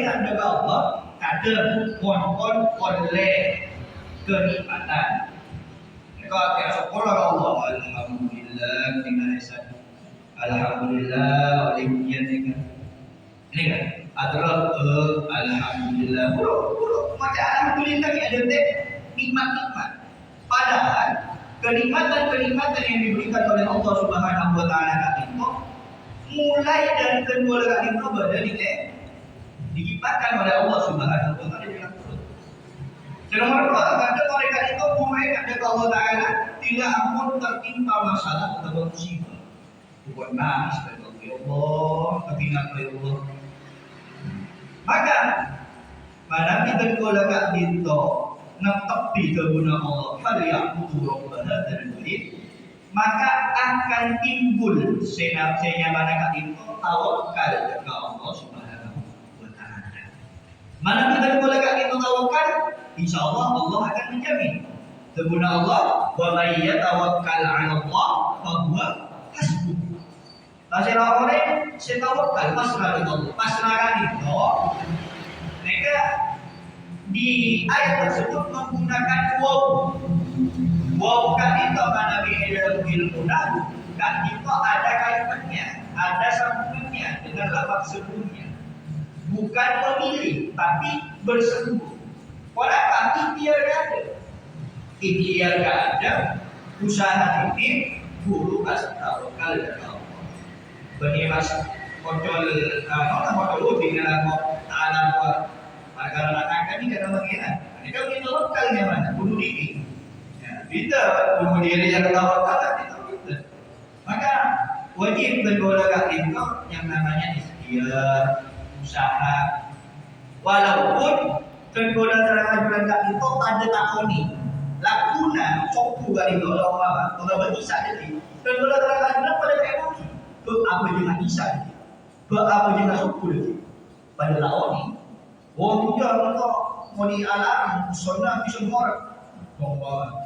niat dengan Allah, ada mohon oleh kenikmatan. Kalau yang syukur Allah, alhamdulillah dengan lisan, alhamdulillah oleh niatnya. Ini kan? Adalah alhamdulillah. Buruk macam alhamdulillah ni ada nikmat-nikmat. Padahal kenikmatan-kenikmatan yang diberikan oleh Allah Subhanahu Wa Taala itu mulai dari kedua rakaat itu berdiri diciptakan oleh Allah Subhanahu Wa Taala dalam Quran. Nomor dua, kata mereka itu mulai ada Allah Taala tidak ampun tertimpa masalah atau musibah. Bukan nangis kepada Allah, teringat kepada Allah. Maka mana kita kolak dinto netepi kepada Allah, falyaqutu rabbana dan maka akan timbul senapnya mana itu tawakal kepada Allah Subhanahu Wa Taala. Mana kita kolak itu tawakal, insyaallah Allah akan menjamin. Kepada Allah, wa may yatawakkal 'ala Allah fa huwa hasbuh. Pasal orang setawakal pasrah kepada Allah, pasrahkan itu. Mereka di ayat tersebut menggunakan waw. Waw kan itu mana bihidal ilmunah, kan itu ada kaitannya, ada sambungannya dengan lafaz sebelumnya. Bukan memilih, tapi bersembunyi. Kenapa? Ikhtiar ada. Ikhtiar ada. Usaha ini guru kasih tawakal dan Allah. Benih mas kontrol kontrol dengan alam buat karena anak ini kadang mengira. Ini kalau kita lokalnya mana? Bunuh diri. Kita bunuh diri yang tawakal itu kita. Maka wajib bergolak itu yang namanya ikhtiar, usaha. Walaupun bergolak terhadap itu pada takoni. Lakuna coku kali itu Allah Allah berisah jadi. Bergolak terhadap pada emosi. Apa dengan isah? Apa dengan syukur? Pada lawan oh dia kalau mau di alam sunnah bisa mor.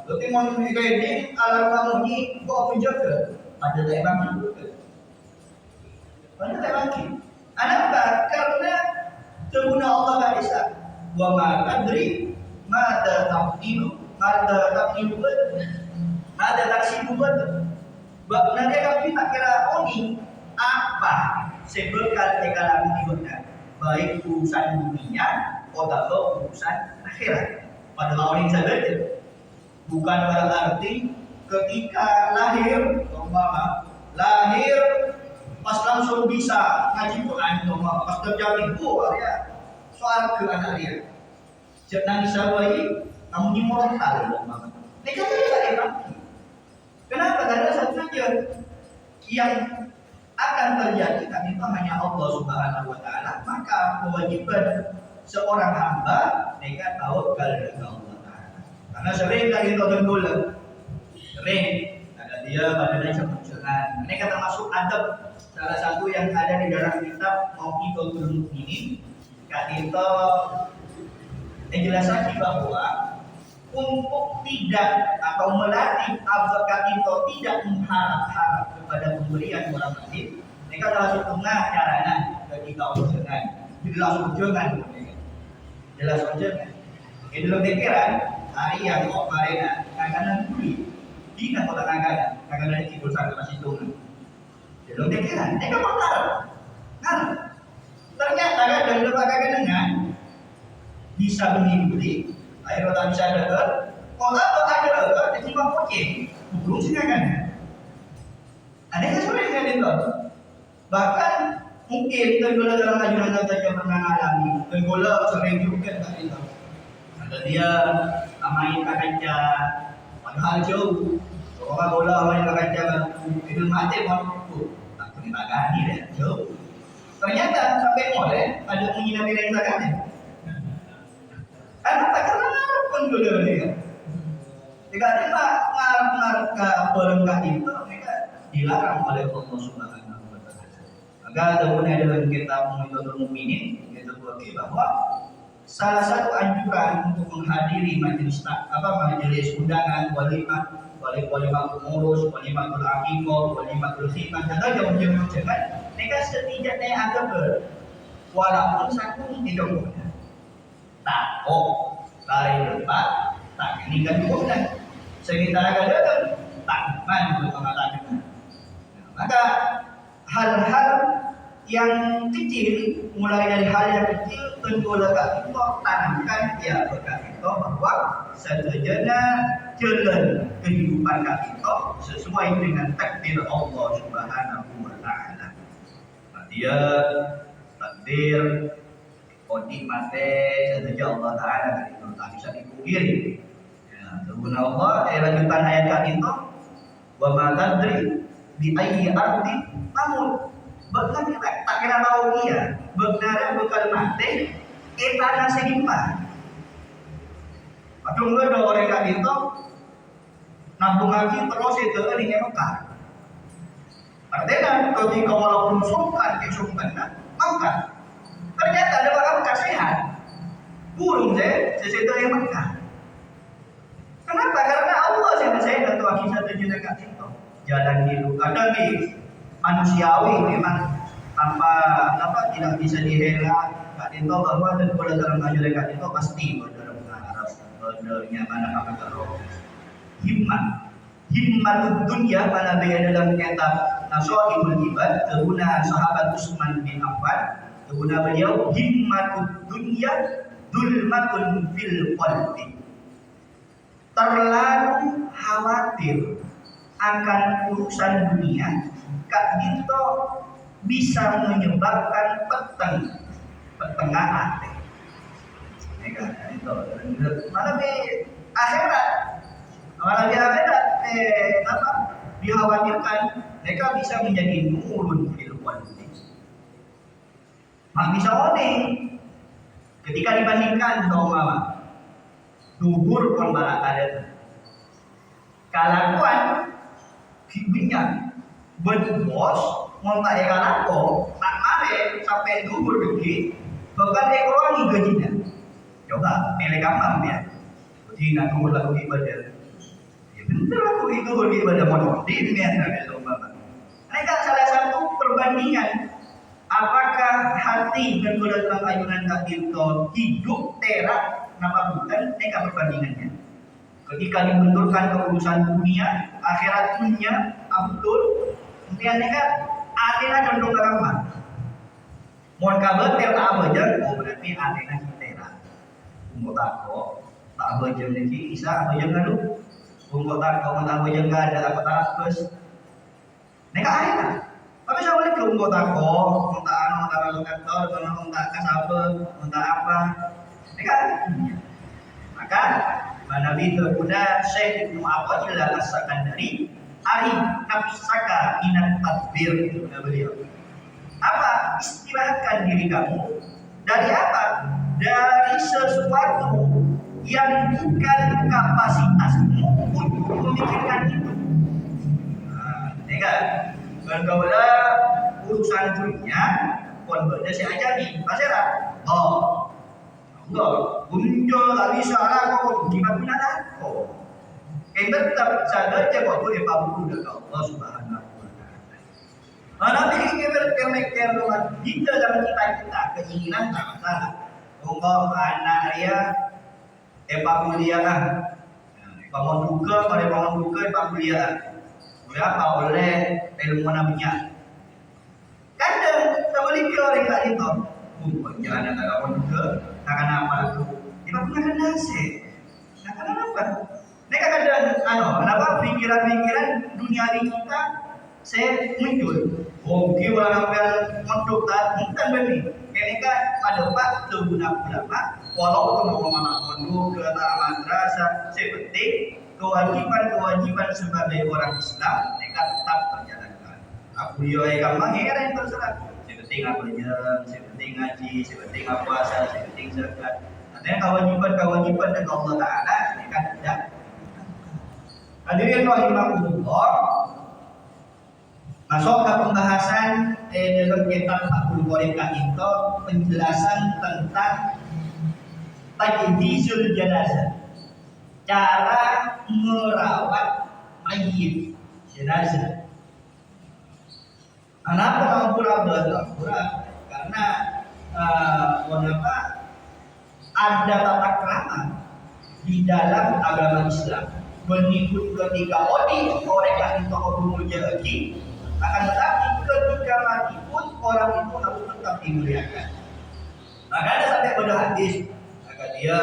Tapi mau kayak ni alam kamu ni kau penjaga. Pada tak bangkit. Pada tak bangkit. Kenapa? Karena teguna Allah tak bisa. Wa ma tadri mada taqdimu ada taksibu betul. Bapak dia kami tak kira oni apa sebekal tegala diberikan baik urusan dunia atau urusan akhirat. Pada orang yang saja bukan berarti ketika lahir lahir pas langsung bisa ngaji Quran pas terjadi ya soal ke anak dia jangan disawai kamu ni moral mereka tidak ada. Kenapa? Karena satu saja yang akan terjadi kan itu hanya Allah Subhanahu Wa Taala. Maka kewajiban seorang hamba mereka tawakal kepada Allah Taala. Karena sering kali itu tenggelam, sering ada dia pada dasar pencerahan. Mereka termasuk adab salah satu yang ada di dalam kitab Mauqidatul Mukminin. Kata menjelaskan bahwa untuk tidak atau melatih apakah kita tidak mengharap-harap kepada pemberian orang lain, mereka langsung tengah caranya ketika ujian, jelas ujian, jelas ujian. Di dalam pikiran hari yang kemarin kadang-kadang buli, di nak kota kadang-kadang cikgu sangat masih turun. Di dalam pikiran, mereka mengharap, ternyata dalam lembaga dengan bisa beli. Air tak bisa ada, kalau tak ada, dia cuma poceng, belum silakan. Ada yang sebenarnya itu. Bahkan mungkin tenggola dalam ajuran saja pernah alami, tenggola sering juga tak itu. Ada dia main kaca, padahal jauh. Orang bola main kaca itu mati pun tak terima gani dia jauh. Ternyata sampai mulai ada menghina diri saja. Karena tak kenal pun dulu dia. Jika dia ngarep ke perengkah itu, mereka dilarang oleh Allah Subhanahu Wa Taala. Maka kemudian dalam kitab Mauqidatul Mukminin itu berarti bahwa salah satu anjuran untuk menghadiri majelis undangan walimah pengurus, walimatul aqiqah, walimatul khitbah, dan macam-macam. Mereka setidaknya ada walaupun satu hidupnya takut lari depan tak meninggal juga sekitar kadang takkan mengatakan. Maka hal-hal yang kecil, mulai dari hal yang kecil tentu lekat itu tanamkan ya berkat itu bahwa sejujurnya jalan kehidupan kita sesuai dengan takdir Allah Subhanahu wa taala. Dia takdir kodi mate saja Allah taala itu tak bisa dipungkiri. Ya, Tuhan Allah lanjutan ayat itu wa ma tadri bi ayyi ardi tamut. Bahkan kita tak kira tahu dia benar bekal mate tanah segimpa. Padahal ada orang kat itu nabung lagi terus itu di Mekah. Artinya ketika walaupun sungkan makan. Ternyata ada orang Mekah sehat. Burung sesuatu yang Mekah. Kenapa? Karena Allah saya dan Tuhan kita terjadi kat itu. Jalan hidup ada di manusiawi memang apa tidak bisa dihela kat itu bahwa dan pada dalam ajaran kat itu pasti dalam Arab benernya mana apa kalau himmat dunia mana beda dalam kitab Nasaihul Ibad kegunaan sahabat Utsman bin Affan kegunaan beliau himmat dunia zulmatun fil qalbi terlalu khawatir akan urusan dunia Kak Dito bisa menyebabkan petengah hati. Itu mana di akhirat, dikhawatirkan mereka bisa menjadi nurun fil qalbi. Bisa oning ketika dibandingkan sama duhur pun barat ada kalakuan hidupnya bos ngontak ya kalako tak mare sampai duhur begini bahkan ekonomi gajinya coba pilih gampang ya jadi nak duhur lagu ibadah ya bener aku itu beribadah mau di dunia mereka salah satu perbandingan apakah hati dan dalam ayunan Kak hidup terak nama bukan mereka perbandingannya ketika dibenturkan ke urusan dunia akhirat dunia abdul kemudian mereka artinya condong ke rumah mohon kabar tak abajang oh berarti artinya kita umur tako tak abajang lagi isa abajang lalu umur tako tak abajang gak ada apa tak bos mereka artinya tapi saya balik ke umur tako minta anu minta masuk kantor minta kasaba minta apa mereka artinya maka Nabi terguna Syekh Ibnu Athaillah As-Sakandari Arif nafsaka minat tadbir kata beliau. Apa? Istirahatkan diri kamu dari apa? Dari sesuatu yang bukan kapasitasmu untuk memikirkan itu. Bergaula urusan dunia, pun benda saya ajari, pasirah. Allah, bunjo tak bisa lah kau gimana guna lah kau. Kita tetap sadar je kau tu lepas buku dekat Allah Subhanahu Wa Taala. Mana kita berkemek dengan kita dalam cita-cita keinginan tak masalah. Kau anak dia lepas kuliah lah. Bangun duka, pada bangun duka lepas kuliah lah. Berapa oleh ilmu nabinya? Kadang tak boleh kira orang kat itu. Jangan ada bangun duka. Nak apa tu? Dia pun nak nasi. Nak apa? Mereka kadang, kenapa pikiran-pikiran dunia kita saya muncul. Okey, orang yang mondok tak, bukan benih. Mereka pada waktu ulama, walaupun mana mondok ke madrasah, sepenting kewajiban sebagai orang Islam mereka tetap menjalankan. Aku dia agama heran terserah. Sepenting apa je, sepenting ngaji, sepenting puasa, sepenting zakat. Artinya kewajiban dari Allah Taala mereka tidak. Hadirin rahimakumullah. Masuk ke pembahasan dalam kitab Fathul Qorib itu penjelasan tentang tajdizul janazah. Cara merawat mayit jenazah. Kenapa orang pura-pura? Karena ada tata krama di dalam agama Islam. Mengikut ketika orang yang itu umur lagi, akan tetapi ketika mati pun orang itu harus tetap dimuliakan. Maka ada sampai pada hadis, maka dia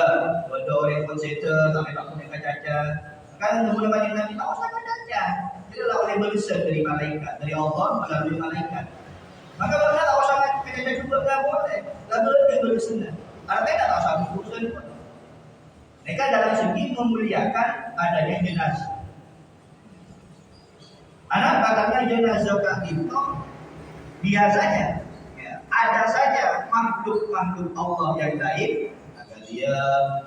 pada orang konsentrasi sampai tak punya cacat. Kan menggunakan Nabi tak usah cacat. Dia lah oleh bersih dari malaikat, dari Allah melalui malaikat. Maka benar tak usah cacat juga tak boleh. Lalu dia bersih. Artinya tak usah berurusan pun. Mereka dalam segi memuliakan adanya jenazah. Anak katanya jenazah itu biasanya ada saja makhluk-makhluk Allah yang lain, maka dia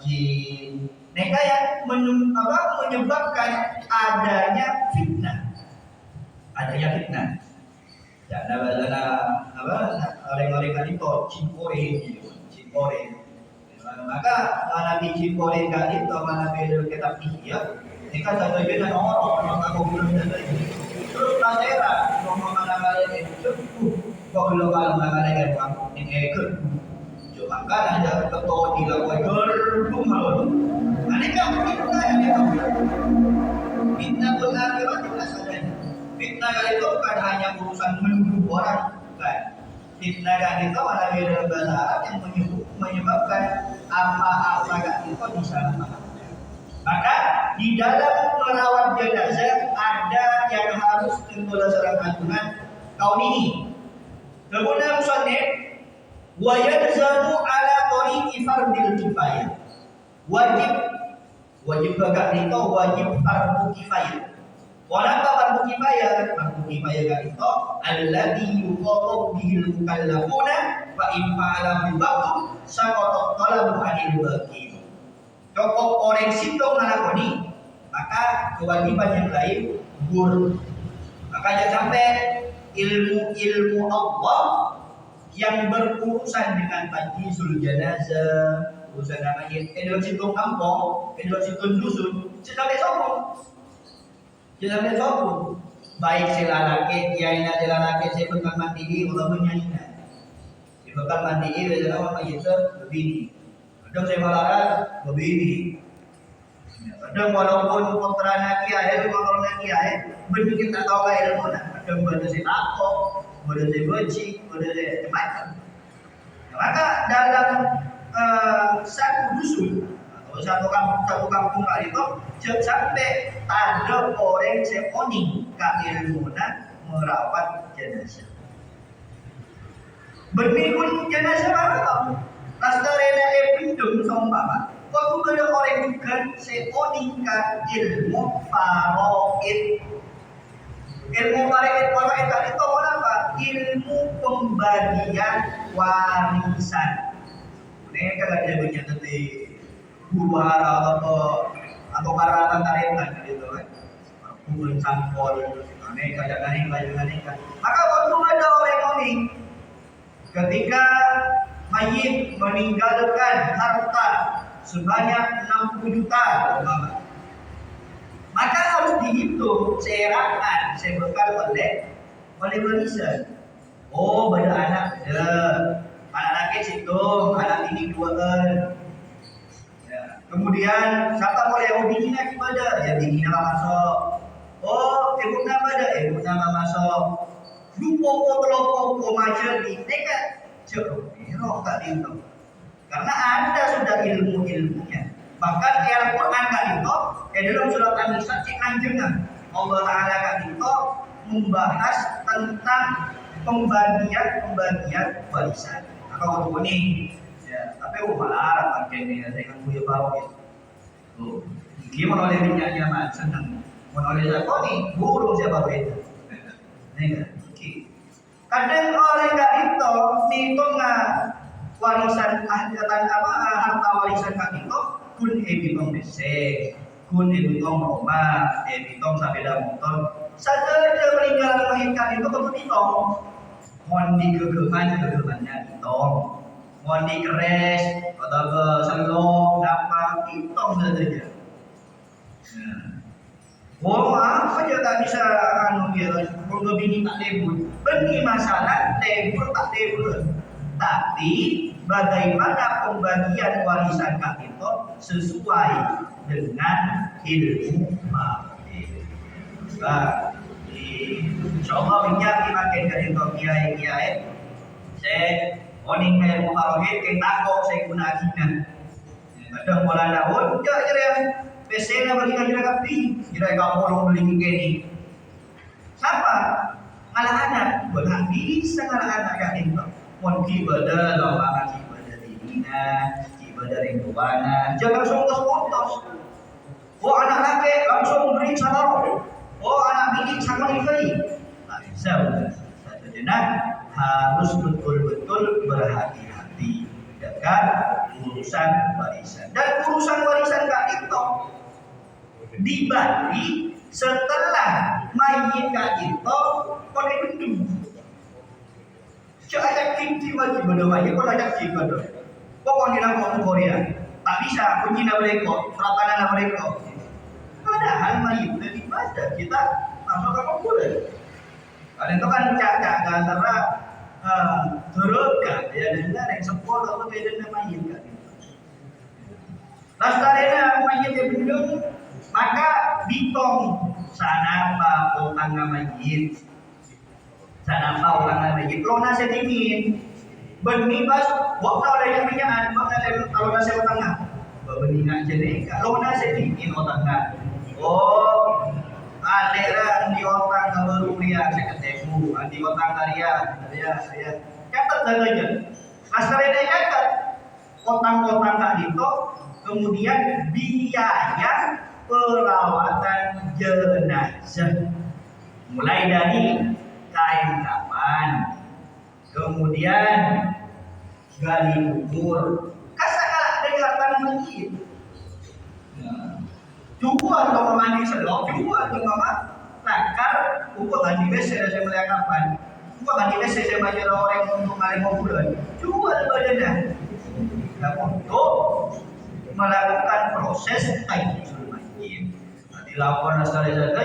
jin. Mereka yang menyebabkan adanya fitnah. Adanya fitnah. Dan orang-orang itu cimpore. Maka mana cimpore kali itu mana beda kita pikir. Mereka satu dengan orang aku belum dari. Terus nasera ngomong mana kali itu. Kau belum mana lagi aku ini ikut. Cuma kan ada ketua di lawan gerbung malu. Mereka fitnah yang fitnah berakhirat tidak saja. Fitnah itu bukan hanya urusan menuduh orang, bukan. Fitnah itu ada beda bahasa Arab yang menyebabkan apa-apa itu bisa memahami. Maka di dalam merawat jenazah ada yang harus timbul secara aturan kaum ini. Kemudian musannif wa yalzamu ala tariqi fardil kifayah. Wajib bagak itu wajib fardu kifayah. Kenapa fardu kifayah? Fardu kifayah kan itu alladhi yuqatab bihil mukallafuna wa in fa'ala bil ba'd saqata talabu anil baqi. Cukup orang situ ngalakoni, maka kewajiban yang lain gugur. Maka jangan sampai ilmu Allah yang berurusan dengan tajhizul janazah, urusan namanya dalam situ kampung, dalam situ dusun, sampai sombong. Jangan sombong. Baik selalake, kiai na selalake saya bekal mandi Allah menyanyi. Saya bekal mandi adalah apa itu begini. Kadang saya malaran begini. Kadang walaupun kontra nak kiai, kalau nak kiai, benar kita tahu kaya ilmu nak. Kadang benda saya takut, benda saya benci, benda saya macam. Maka dalam satu dusun atau satu kampung itu sampai ada orang seponing keilmuan merawat jenazah. Berminggu jenazah apa? Lastarena epidum sombama. Waktu ada orang juga seponing ilmu faraid. Ilmu faraid itu apa? Ilmu pembagian warisan. Ini kan ada banyak tadi buara atau karangan tarekat gitu kan. Hubungan sampol, ini kadang-kadang. Maka waktu ada orang ini, ketika mayit meninggalkan harta sebanyak 60 juta, maka harus dihitung serapan sebekal oleh warisan. Oh, pada anak ada. Anak laki situ, anak ini 2 ya. Kemudian siapa boleh yang bini lagi pada? Ya bini nama masuk. Oh, ibu nama ada, ibu nama masuk. Lupa macam ni, mereka cerok tak dihitung. Karena ada sudah ilmunya. Bahkan Al-Quran kan itu, dalam surat An-Nisa cik anjungan Allah Taala kan itu membahas tentang pembagian warisan. Kalau ini, ya, tapi malah pakai ini dengan buaya bawah itu. Oh, gimana oleh minyaknya mas senang, oleh siapa nih burung siapa itu? Nih, kadang orang nggak itu hitung warisan harta warisan kan itu kun ebitong besek, kun ebitong rumah, ebitong sepeda motor. Saja meninggal melahirkan itu hitung. Mondi kegemannya hitong, mondi keres atau selong dapat hitong saja. Oh, apa aja tak bisa kalau bini tak lebur. Bagi masalah lebur tak lebur. Tapi bagaimana pembagian warisan Kak Tito sesuai dengan ilmu mati. Insyaallah minyak makin Kak Tito kiai. Saya oning kayak mau kawin kayak takok saya guna akhirnya. Kadang bola daun, ya PC na bagi kira kapi, kira kamu orang beli gini. Siapa? Anak-anak, bukan bisa anak-anak yang itu. Mon kibada, lomba kibada di Mina, kibada ringkuana, jangan songkos-songkos. Oh anak laki langsung beri calon. Oh anak bini calon ikut. Tak bisa. Satu jenak harus betul-betul berhati-hati dengan urusan warisan. Dan urusan warisan Kak Tito dibagi setelah mayit Kak Tito oleh itu. Jangan tinggi bagi berdua, ya kalau ada tinggi berdua. Pokoknya nak ngomong Korea, tak bisa kunci nak mereka, perakanan nak mereka. Padahal mayit dari mana kita masuk ke kuburan. Kalau itu kan cak antara teruskan ya dengan yang sepuluh atau beda dengan mayit kan. Lastarena mayit yang belum maka ditong sana pa utang mayit. Sana pa utang mayit. Lo nasi dingin. Benih pas waktu ada yang minyak, kalau nasi utang benih aja deh. Kalau nasi dingin utang oh, alera di otak baru dia saya ketemu, di otak karya, saya catat datanya. Lastarena catat otang-otang Kak Tito, kemudian biaya perawatan jenazah, mulai dari kain kafan, kemudian gali kubur, kasakalak dari harta mayit. Jual kalau mandi selok, jual kalau takar, ukur mandi besar saya melihat kapan, ukur mandi besar saya baca orang untuk kali bulan, jual badannya, dan untuk melakukan proses tayyibul mayit. Dilakukan saja,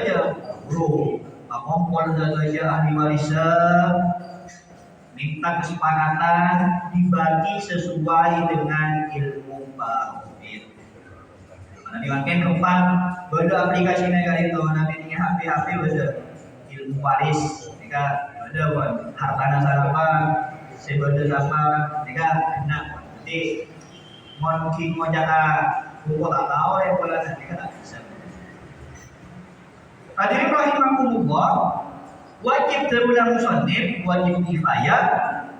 bro, kompol saja ahli warisan, minta kesepakatan dibagi sesuai dengan ilmu tauhid. Mana dimakan keempat, beda aplikasinya kali itu, nanti HP beda ilmu waris, jika beda buat hartana sarapa, sebeda sama, jika enak, nanti mungkin mau jaga, buku tak tahu ya pola nanti kan tak bisa. Hadirin rahimakumullah, wajib terulang musannif, wajib kifayah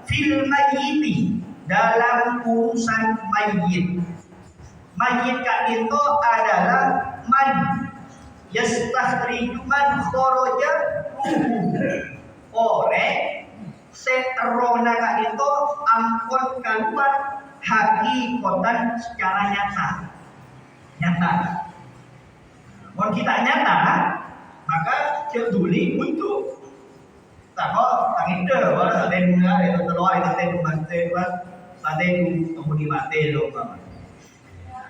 fil mayyiti dalam urusan mayit. Mayit Kak Tito adalah man yastakhriju man kharaja ore seterona Kak Tito ampun keluar hakikatan secara nyata. Kalau kita nyata maka ceduli untuk takut tangin deh, orang ada bunga, ada telur, ada kemudian mati loh.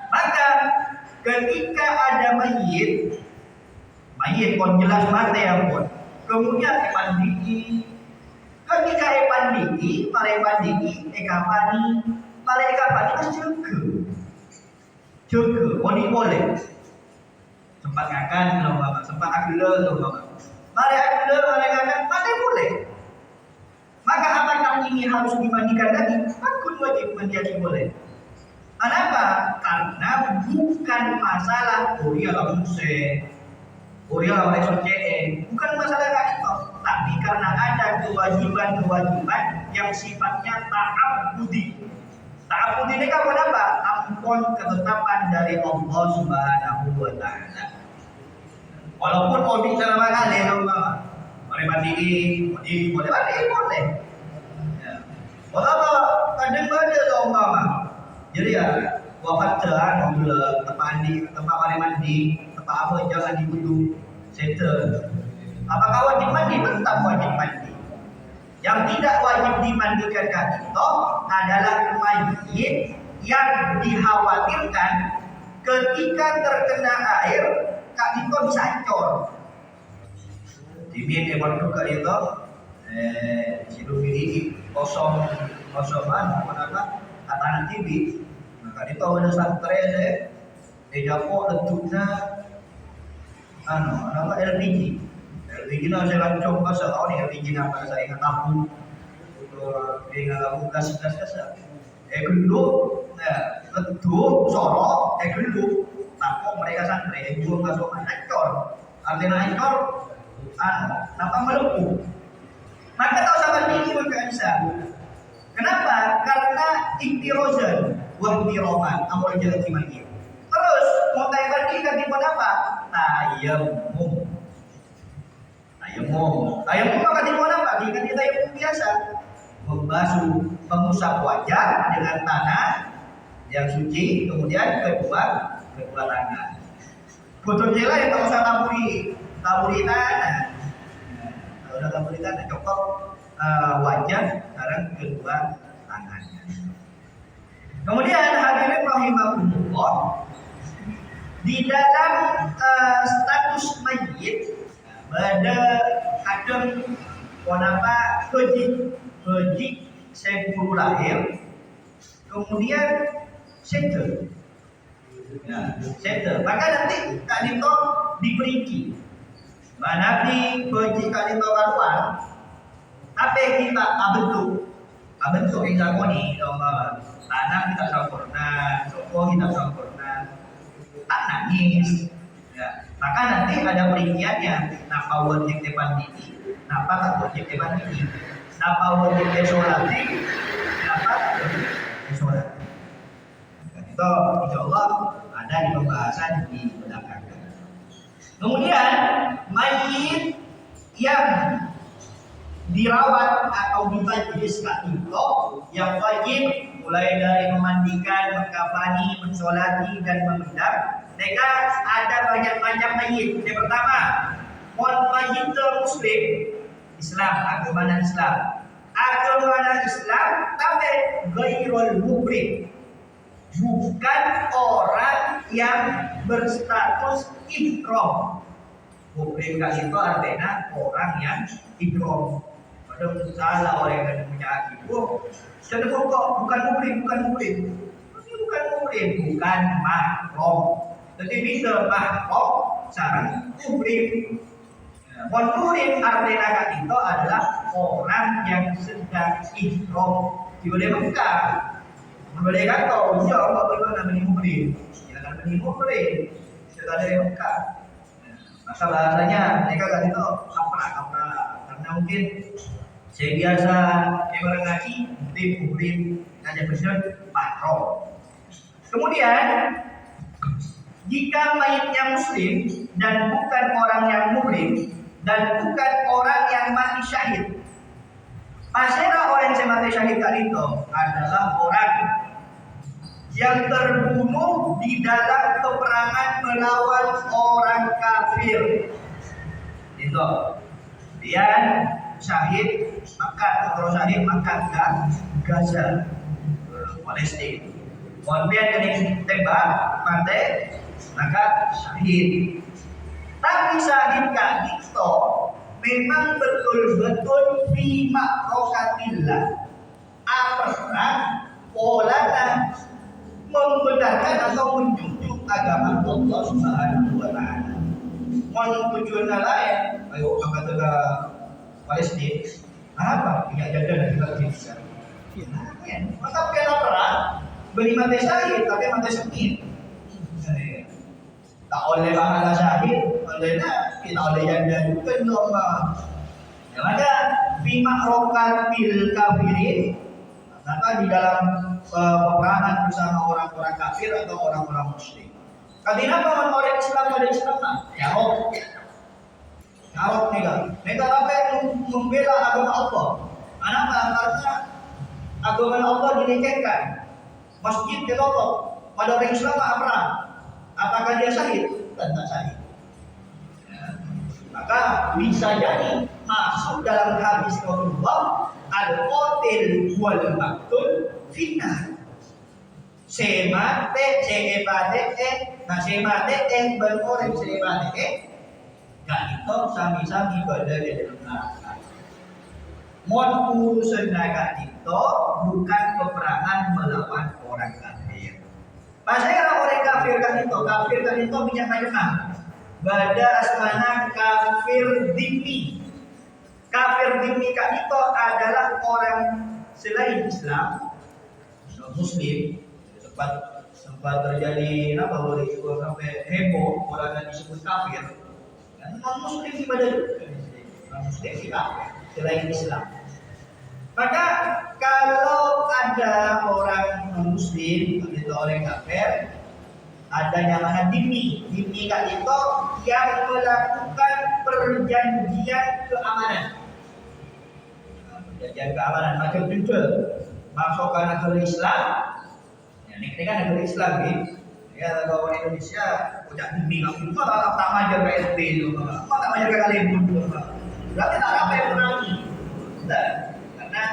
Maka ketika ada mayit pun jelas mati ya pun. Kemudian epandiki, ketika epandiki, ekapani harus jaga, boleh. Sempat ngakan, sempat akila, mereka boleh. Maka apakah ini harus dimandikan lagi? Aku wajib menjadi boleh. Kenapa? Karena bukan masalah Korea lawan SOCN, bukan masalah itu, tapi karena ada kewajiban yang sifatnya ta'abbudi. Ta'abbudi ini kan apa? Ampun ketetapan dari Allah Subhanahu wa Ta'ala. Walaupun mau bicara kali boleh mandi, boleh. Ya. Walaupun kadang ada umpama. Jadi ya wafat terang tempat mandi, tempat apa jangan dibutuh settle. Apakah wajib mandi? Tetap wajib mandi. Yang tidak wajib dimandikan Kak Tito adalah mayit yang dikhawatirkan ketika terkena air Kak Tito bisa hancur. Dimin emang Kak Tito Sido diri kosong kosongan apa tanah TV. Maka itu ada santri saya Japo letuknya nama LPG. LPG na saya lancong ka sa taon LPG na para sa ingat tapon. Dengan lampu gas-gas sa. Kedua, letuk sorok, kedua tapok mereka santri jual kasukan hancur. Artinya hancur, napa melepuh. Maka tahu sahabat ini berkaitan. Kenapa? Karena iktirozan, wahdiroman, amul jalan timaki. Terus mau tayang kita di apa? Tayamum. Tayamum maka di apa? Jika di tayamum biasa, mengusap wajah dengan tanah yang suci, kemudian kedua tangan. Betul jelas yang tak usah taburi tanah. Kalau udah taburi tanah cukup wajah, sekarang kedua tangannya. Kemudian hadirin rahimahumullah, di dalam status mayit ada wanapa haji sebelum lahir, kemudian settle. Settle. Maka nanti kak Dito diperinci. Mana di haji kak Dito keluar, apa kita bentuk hexagoni, tanah kita sempurna, soko kita sempurna, tak nangis. Ya. Maka nanti ada perinciannya. Napa wajib depan ini, napa tak wajib depan ini, napa wajib desolati, napa tak wajib desolati. Itu insya Allah ada di pembahasan di belakang. Kemudian mayit yang dirawat atau ditajis itu yang wajib mulai dari memandikan, mengkafani, mensolati dan memendam. Mereka ada banyak macam mayit. Yang pertama, mayit muslim, Islam, agama Islam. Agama Islam tapi ghairul mukrim. Bukan orang yang berstatus ihram. Mukrim itu artinya orang yang ihram. Padahal salah orang yang punya akibat. Cenderung kok bukan mukrim. Bukan mahram. Jadi bisa mahram sarang mukrim. Mukrim artinya itu adalah orang yang sedang ihram di Mekah. Boleh kata, ya Allah bagaimana menimukrim? Silakan menimukrim. Sudah dari Mekah. Maka bahasanya mereka kan itu kapra. Karena mungkin saya biasa orang ngaji, mukrim, ngaji bersih, mahram. Kemudian jika mayitnya muslim dan bukan orang yang mukrim dan bukan orang yang mati syahid. Maksudnya orang yang mati syahid tadi itu adalah orang yang terbunuh di dalam peperangan melawan orang kafir. Itu. Kemudian syahid maka kalau syahid maka Gaza, Palestina. Kemudian yang tembak mati maka syahid. Tapi syahid itu memang betul-betul fi ma'rokatillah. Apakah polanya membenarkan atau menjunjung agama Allah Subhanahu wa taala. Tujuan lain, ayo kata Palestina. Apa? Tidak jaga dan tidak bisa. Maka kena perang, beri mati syahid, tapi mati sempit. Tak oleh pahala syahid, olehnya kita oleh yang juga normal. Yang ada bima rokat bil kafirin. Maka di dalam peperangan bersama orang-orang kafir atau orang-orang musyrik. Kadina paman orang Islam pada Islam Yarok juga. Mereka apa yang membela agama Allah? Karena agama Allah dinikakan. Masjid ditutup. Pada orang Islam apa? Apakah dia syahid? Tidak syahid. Maka bisa jadi masuk dalam hadis Rasulullah al-qatil wal maqtul finnar. Semate berorang semate gak itu sami-sami berada di dalam neraka. Mon urusan naga itu bukan peperangan melawan orang kafir. Maksudnya orang kafir kan itu minyak macam bada asmana kafir dimi. Kafir dimi kan itu adalah orang selain Islam, Muslim. Sempat terjadi apa boleh itu sampai heboh orang yang disebut kafir. Dan non Muslim ibadah juga. Non Muslim kafir selain Islam. Maka kalau ada orang Muslim atau orang kafir, ada yang namanya dimi. Dimi kan itu yang melakukan perjanjian keamanan. Perjanjian keamanan macam itu. Masukkan negara Islam. Ya, ini kan negara Islam ni. Ya, kalau orang Indonesia punya dimi kan itu tak majar ke SP tu. Tak majar ke Kalimun tu. Berarti tak apa yang menangi. Karena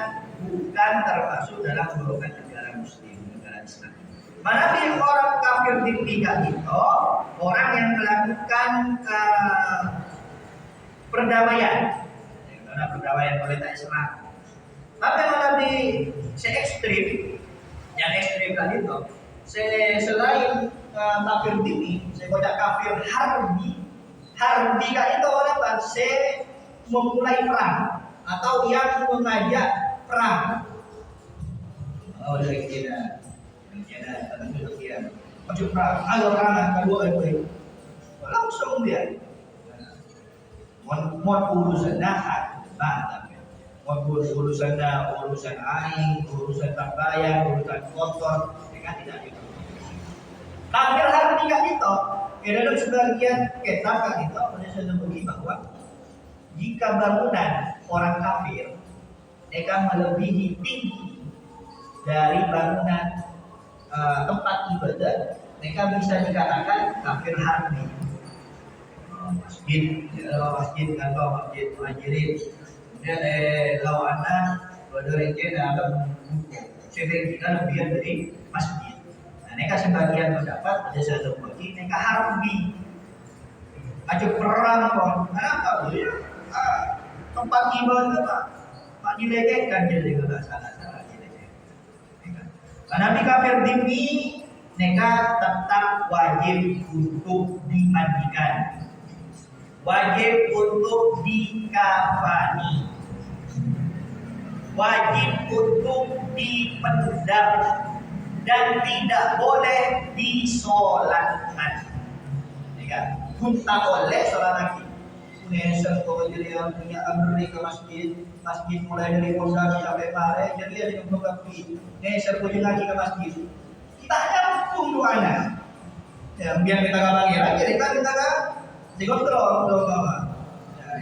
bukan termasuk dalam golongan negara Muslim, negara Islam. Manakala orang kafir dipikir itu orang yang melakukan perdamaian, karena perdamaian oleh tak Islam. Tapi malah di ekstrim, yang ekstrim tadi itu, selain kafir dini, saya baca kafir harbi. Harbi kan itu orang apa? Saya memulai perang atau yang mengajak perang. Oh, dari kita. Tentu dia maju perang, ada perang kedua itu langsung dia mau urusan nahan, urusan aing, urusan tambayan, urusan kotor, mereka tidak itu. Kafir harus tidak itu. Dalam sebagian kitab kan itu saya sebutkan bahwa jika bangunan orang kafir mereka melebihi tinggi dari bangunan tempat ibadah, mereka bisa dikatakan kafir harbi. Masjid atau masjid muhajirin. Kemudian lawannya berderajat dalam sering kita lebih dari masjid. Nah, mereka sebagian pendapat ada satu bagi mereka harbi. Aja perang kok. Kenapa? Ya, tempat ibadah Pak dilegetkan jadi nggak salah. Nabi kafir dimi, mereka tetap wajib untuk dimandikan, wajib untuk dikafani, wajib untuk dipendam, dan tidak boleh disolatkan. Pun tak boleh solat lagi. Punya kalau jadi yang punya amri ke masjid mulai dari pondasi sampai pare, jadi ada yang mengapi. Serbu lagi ke masjid. Kita ada hukum doanya. Ya, biar kita kalangi aja, kita dikontrol dong mama.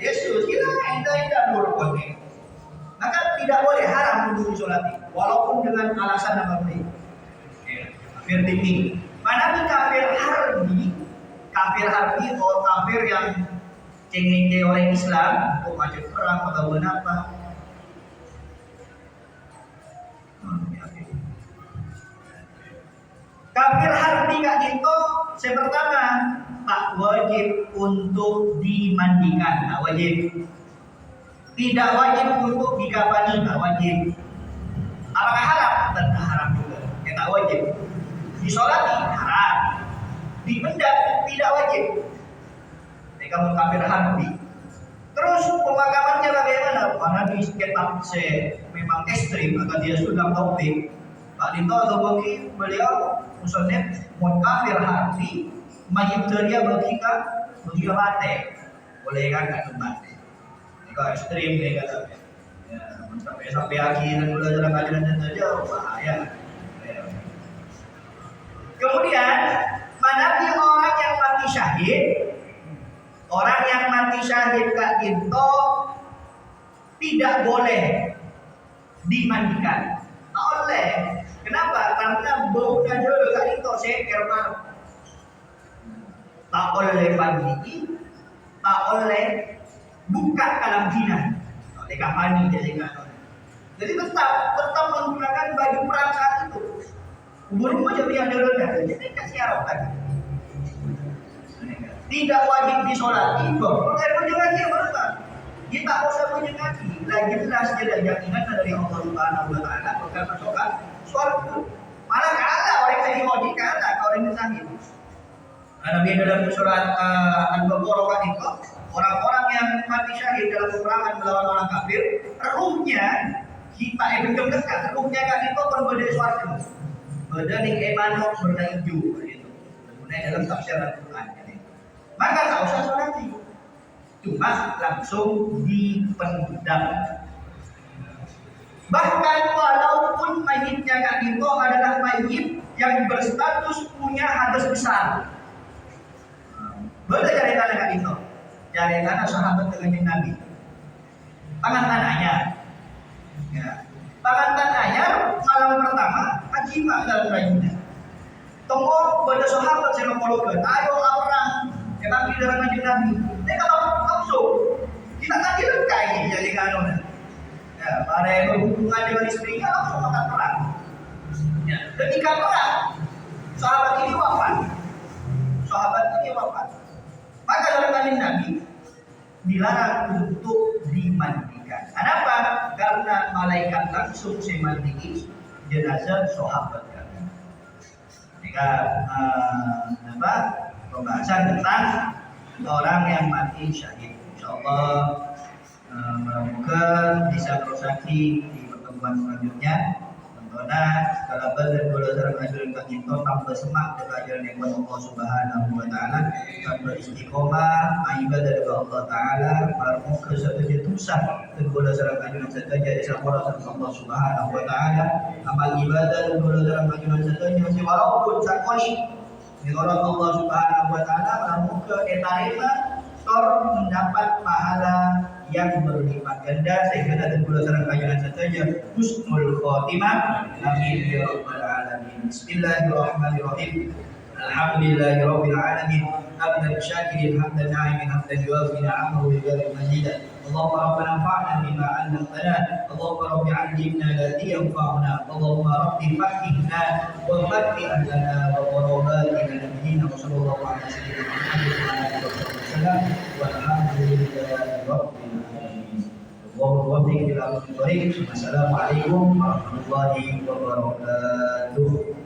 Yesus kita indah berbuat. Maka tidak boleh haram untuk disolati, walaupun dengan alasan apa pun. Kafir tinggi. Mana kafir harbi atau kafir yang cengeng orang Islam untuk maju perang atau apa. Kafir harbi kak itu yang pertama tak wajib untuk dimandikan, tak wajib. Tidak wajib untuk dikafani, tak wajib. Apakah haram? Tentu haram juga. Tak wajib. Disolati haram. Dipendam tidak wajib. Mereka kafir harbi. Terus pemakamannya bagaimana? Karena di kitab memang ekstrim atau dia sudah topik. Pak Dito atau bagi beliau maksudnya kafir harbi mayit dia bagi mati. Boleh kan mati. Mereka ekstrim mereka kata. Ya, sampai akhir dan mulai dalam ajaran saja bahaya. Kemudian mana orang yang mati syahid? Orang yang mati syahid kak itu tidak boleh dimandikan. Tak boleh. Kenapa? Karena baunya dulu kak itu seker banget. Tak boleh mandi, tak boleh buka kalam jinan. Tak boleh kafani jadi tetap menggunakan baju perang saat itu. Umurmu jadi yang dulu jadi kasih arah tadi. Tidak wajib disolati. Kalau punya kaki berapa? Kita usah punya kaki. sudah jelas dia jaminan dari Allah Subhanahu wa taala bakal masuk surga. Malah kata orang yang haji kata orang yang sakit. Nabi dalam surat Al-Baqarah itu orang-orang yang mati syahid dalam peperangan melawan orang kafir, ruhnya kita belum dekat, ruhnya kan itu berbeda surga. Beda di keimanan berda hijau itu. Kemudian dalam tafsir Al-Qur'an ini. Maka tak usah sholat itu. Cuma langsung dipendam. Bahkan walaupun mayitnya Kak Dito adalah mayit yang berstatus punya hadas besar. Boleh cari tanah Kak Dito. Cari tanah sahabat dengan Nabi. Pangantananya. Ya. Pangantananya malam pertama haji mak dalam rayunya. Tunggu pada sahabat saya ngomongkan. Ayo orang yang Nabi dalam Nabi. Ini kalau langsung kita kan tidak ini jadi kanonnya. Ya, para yang berhubungan dengan istrinya langsung makan perang. Ya, ketika perang, sahabat ini wafat. Maka dalam hadis Nabi dilarang untuk dimandikan. Kenapa? Karena malaikat langsung memandiki jenazah sahabat kami. Jika pembahasan tentang orang yang mati syahid. Insyaallah semoga bisa bersaki di pertemuan selanjutnya. Tentunya kalau dan bola sarang ajaran kaki itu tambah semangat dengan ajaran yang Allah Subhanahu wa taala, tambah istiqomah, ibadah kepada Allah taala, semoga satu jetusan dan bola sarang ajaran saja di sampora Allah Subhanahu wa taala, amal ibadah dan bola sarang ajaran saja walaupun sakoni menurut Allah Subhanahu wa taala, semoga etarima mendapat pahala yang berlipat ganda sehingga ada pula sarang kajian saja husnul khotimah. Amin ya rabbal alamin. Bismillahirrahmanirrahim. Alhamdulillahirabbil alamin. Hamdan syakirin hamdan na'imin hamdan yuwafi ni'amahu wa yughfir majidah. Allahumma rabbana fa'na bima 'allamtana. Allahumma rabbi 'allimna alladhi yanfa'una. Allahumma rabbi faqihna wa faqih lana wa qarabatina nabiyina wa sallallahu ala sayyidina Muhammad wa ala alihi wasallam. Walhamdulillahi rabbil alamin. Wassalamualaikum warahmatullahi wabarakatuh.